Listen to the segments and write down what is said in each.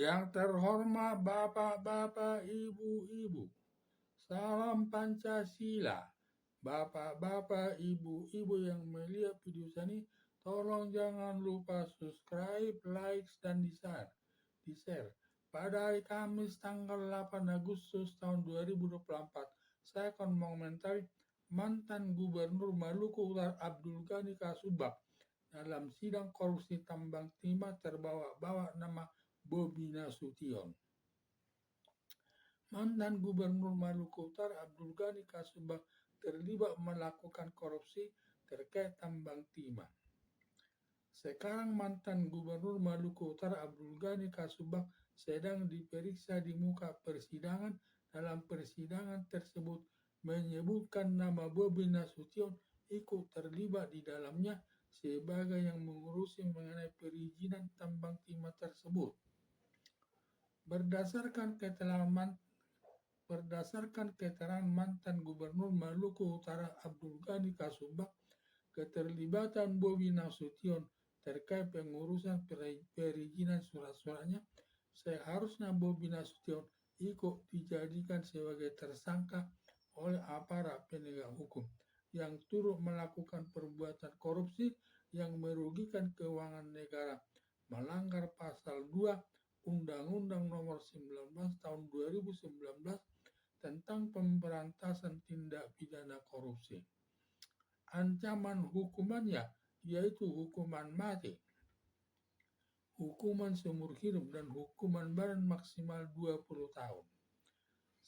Yang terhormat Bapak-bapak, Ibu-ibu, salam Pancasila. Bapak-bapak, Ibu-ibu yang melihat video ini, tolong jangan lupa subscribe, like, dan di-share. Pada hari Kamis tanggal 8 Agustus tahun 2024, saya akan mengomentari mantan Gubernur Maluku Utara Abdul Ghani Kasubag dalam sidang korupsi tambang timah terbawa-bawa nama Bobi Nasution. Mantan Gubernur Maluku Utara Abdul Ghani Kasubag terlibat melakukan korupsi terkait tambang timah. Sekarang mantan Gubernur Maluku Utara Abdul Ghani Kasubag sedang diperiksa di muka persidangan. Dalam persidangan tersebut menyebutkan nama Bobi Nasution ikut terlibat di dalamnya sebagai yang mengurusi mengenai perizinan tambang timah tersebut. Berdasarkan keterangan mantan Gubernur Maluku Utara Abdul Ghani Kasubag, keterlibatan Bobi Nasution terkait pengurusan perizinan surat-suratnya, seharusnya Bobi Nasution ikut dijadikan sebagai tersangka oleh aparat penegak hukum yang turut melakukan perbuatan korupsi yang merugikan keuangan negara, melanggar pasal 2 Undang-Undang Nomor 19 Tahun 2019 tentang pemberantasan tindak pidana korupsi. Ancaman hukumannya yaitu hukuman mati, hukuman seumur hidup, dan hukuman badan maksimal 20 tahun.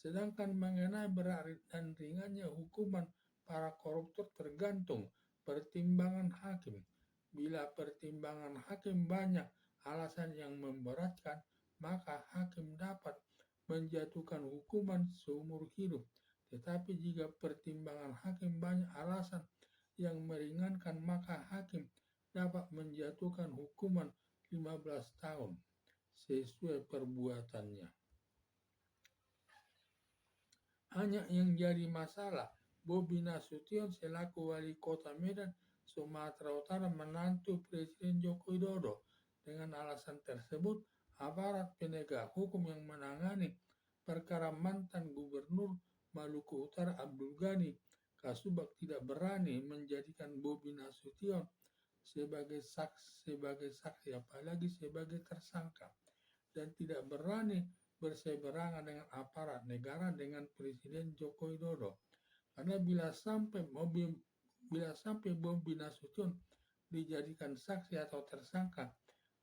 Sedangkan mengenai berat dan ringannya hukuman para koruptor tergantung pertimbangan hakim. Bila pertimbangan hakim banyak alasan yang memberatkan, maka hakim dapat menjatuhkan hukuman seumur hidup. Tetapi jika pertimbangan hakim banyak alasan yang meringankan, maka hakim dapat menjatuhkan hukuman 15 tahun sesuai perbuatannya. Hanya yang jadi masalah, Bobi Nasution selaku wali kota Medan, Sumatera Utara, menantu Presiden Joko Widodo. Dengan alasan tersebut, aparat penegak hukum yang menangani perkara mantan Gubernur Maluku Utara Abdul Ghani Kasubag tidak berani menjadikan Bobi Nasution sebagai saksi apalagi sebagai tersangka, dan tidak berani berseberangan dengan aparat negara dengan Presiden Joko Widodo. Karena bila sampai Bobi Nasution dijadikan saksi atau tersangka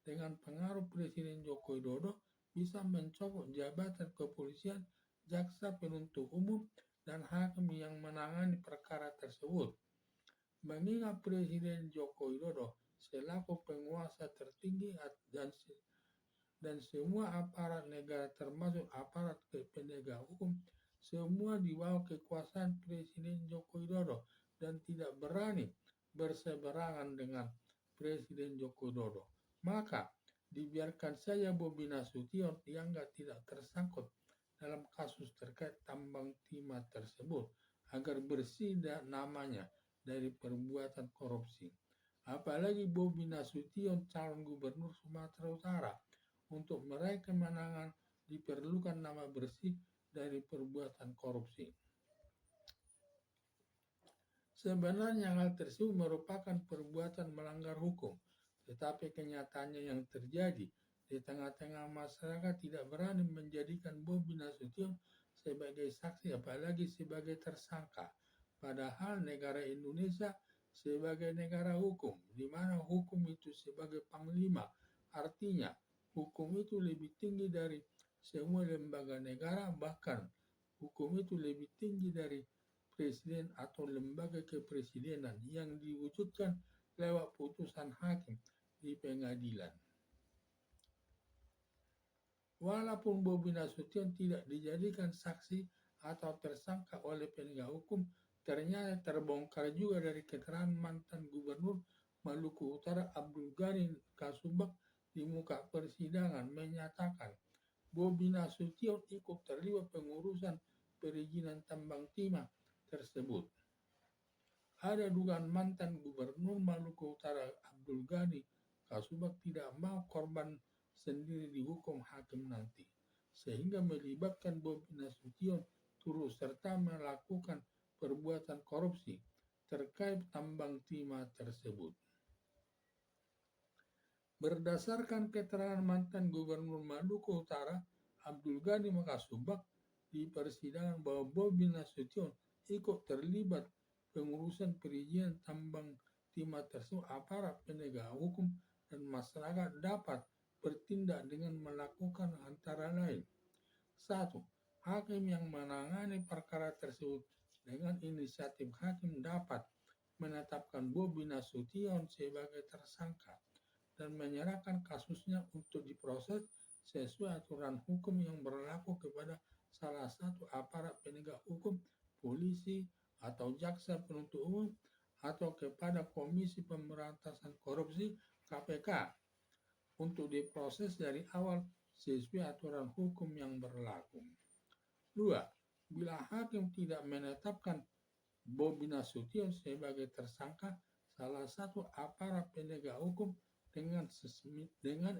dengan pengaruh Presiden Joko Widodo, bisa mencopot jabatan kepolisian, jaksa penuntut umum, dan hakim yang menangani perkara tersebut. Mengingat Presiden Joko Widodo selaku penguasa tertinggi dan semua aparat negara termasuk aparat penegak hukum semua di bawah kekuasaan Presiden Joko Widodo dan tidak berani berseberangan dengan Presiden Joko Widodo, maka dibiarkan saja Bobi Nasution dianggap tidak tersangkut dalam kasus terkait tambang timah tersebut agar bersih namanya dari perbuatan korupsi. Apalagi Bobi Nasution calon gubernur Sumatera Utara. Untuk meraih kemenangan diperlukan nama bersih dari perbuatan korupsi. Sebenarnya hal tersebut merupakan perbuatan melanggar hukum, tetapi kenyataannya yang terjadi di tengah-tengah masyarakat tidak berani menjadikan Bobi Nasution sebagai saksi apalagi sebagai tersangka. Padahal negara Indonesia sebagai negara hukum, di mana hukum itu sebagai panglima, artinya hukum itu lebih tinggi dari semua lembaga negara, bahkan hukum itu lebih tinggi dari presiden atau lembaga kepresidenan yang diwujudkan lewat putusan hakim di pengadilan. Walaupun Bobi Nasution tidak dijadikan saksi atau tersangka oleh penegak hukum, ternyata terbongkar juga dari keterangan mantan Gubernur Maluku Utara Abdul Ghani Kasubag di muka persidangan menyatakan Bobi Nasution ikut terlibat pengurusan perizinan tambang timah tersebut. Ada dugaan mantan Gubernur Maluku Utara Abdul Ghani Kasubag tidak mau korban sendiri dihukum hakim nanti, sehingga melibatkan Bobi Nasution turut serta melakukan perbuatan korupsi terkait tambang timah tersebut. Berdasarkan keterangan mantan Gubernur Maluku Utara, Abdul Ghani Makasubak, di persidangan bahwa Bobi Nasution ikut terlibat pengurusan perizinan tambang timah tersebut, aparat penegak hukum dan masyarakat dapat bertindak dengan melakukan antara lain. 1. Hakim yang menangani perkara tersebut dengan inisiatif hakim dapat menetapkan Bobi Nasution sebagai tersangka dan menyerahkan kasusnya untuk diproses sesuai aturan hukum yang berlaku kepada salah satu aparat penegak hukum, polisi, atau jaksa penuntut umum, atau kepada Komisi Pemberantasan Korupsi (KPK) untuk diproses dari awal sesuai aturan hukum yang berlaku. 2. Bila hakim tidak menetapkan Bobi Nasution sebagai tersangka, salah satu aparat penegak hukum dengan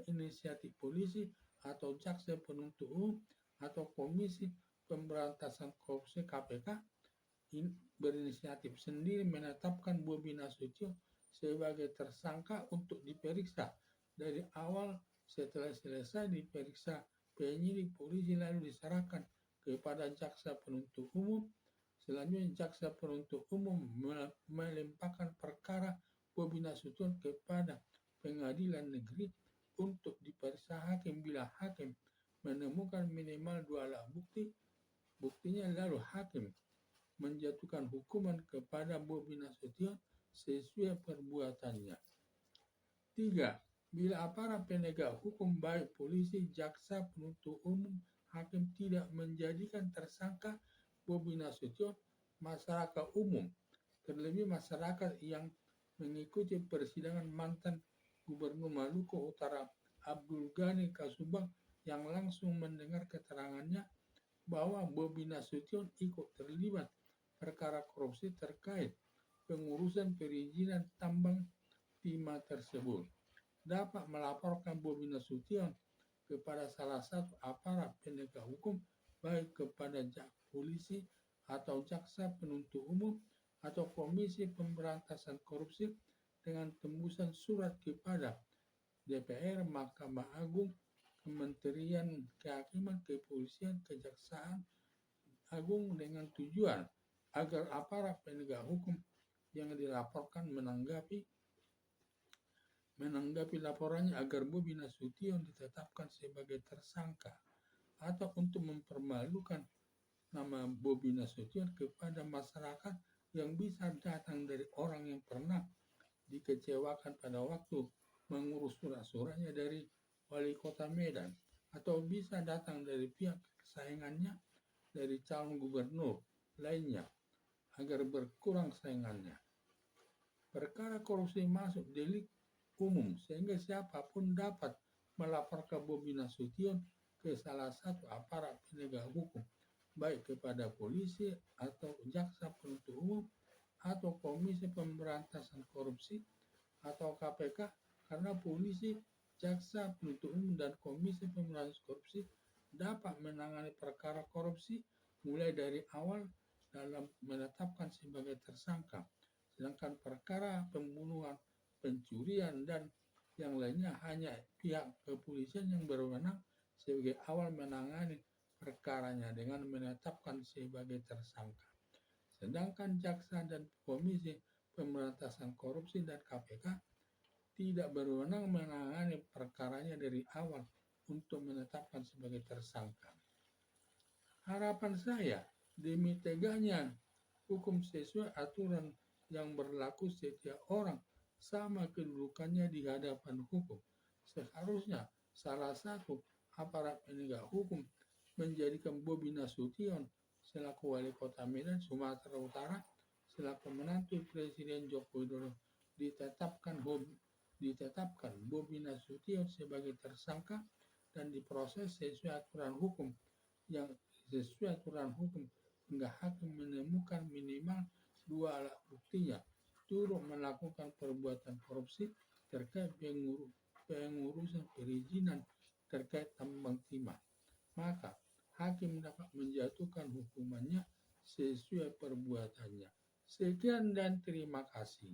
inisiatif polisi atau jaksa penuntut umum atau Komisi Pemberantasan Korupsi (KPK) berinisiatif sendiri menetapkan Bobi Nasution sebagai tersangka untuk diperiksa dari awal. Setelah selesai diperiksa penyidik polisi lalu diserahkan kepada jaksa penuntut umum. Selanjutnya jaksa penuntut umum melimpahkan perkara Bobi Nasution kepada pengadilan negeri untuk diperiksa hakim. Bila hakim menemukan minimal 2 alat buktinya, lalu hakim menjatuhkan hukuman kepada Bobi Nasution sesuai perbuatannya. 3. Bila aparat penegak hukum baik polisi, jaksa penuntut umum, hakim tidak menjadikan tersangka Bobi Nasution, masyarakat umum, terlebih masyarakat yang mengikuti persidangan mantan Gubernur Maluku Utara Abdul Ghani Kasubag yang langsung mendengar keterangannya bahwa Bobi Nasution ikut terlibat perkara korupsi terkait pengurusan perizinan tambang timah tersebut, dapat melaporkan Bobi Nasution kepada salah satu aparat penegak hukum, baik kepada polisi atau jaksa penuntut umum atau Komisi Pemberantasan Korupsi dengan tembusan surat kepada DPR, Mahkamah Agung, Kementerian Kehakiman, Kepolisian, Kejaksaan Agung dengan tujuan agar aparat penegak hukum yang dilaporkan menanggapi laporannya agar Bobi Nasution ditetapkan sebagai tersangka, atau untuk mempermalukan nama Bobi Nasution kepada masyarakat yang bisa datang dari orang yang pernah dikecewakan pada waktu mengurus surat-suratnya dari Wali Kota Medan, atau bisa datang dari pihak kesayangannya dari calon gubernur lainnya agar berkurang saingannya. Perkara korupsi masuk delik umum sehingga siapapun dapat melaporkan Bobi Nasution ke salah satu aparat penegak hukum, baik kepada polisi atau jaksa penuntut umum atau Komisi Pemberantasan Korupsi atau KPK, karena polisi, jaksa penuntut umum, dan Komisi Pemberantasan Korupsi dapat menangani perkara korupsi mulai dari awal dalam menetapkan sebagai tersangka, sedangkan perkara pembunuhan, pencurian, dan yang lainnya hanya pihak kepolisian yang berwenang sebagai awal menangani perkaranya dengan menetapkan sebagai tersangka. Sedangkan jaksa dan Komisi Pemberantasan Korupsi dan KPK tidak berwenang menangani perkaranya dari awal untuk menetapkan sebagai tersangka. Harapan saya, demi tegaknya hukum sesuai aturan yang berlaku, setiap orang sama kedudukannya di hadapan hukum. Seharusnya salah satu aparat penegak hukum menjadikan Bobi Nasution selaku Wali Kota Medan, Sumatera Utara, selaku menantu Presiden Joko Widodo ditetapkan Bobi Nasution sebagai tersangka dan diproses sesuai aturan hukum hingga hakim menemukan minimal 2 alat buktinya turut melakukan perbuatan korupsi terkait pengurusan perizinan terkait tambang timah. Maka hakim dapat menjatuhkan hukumannya sesuai perbuatannya. Sekian dan terima kasih.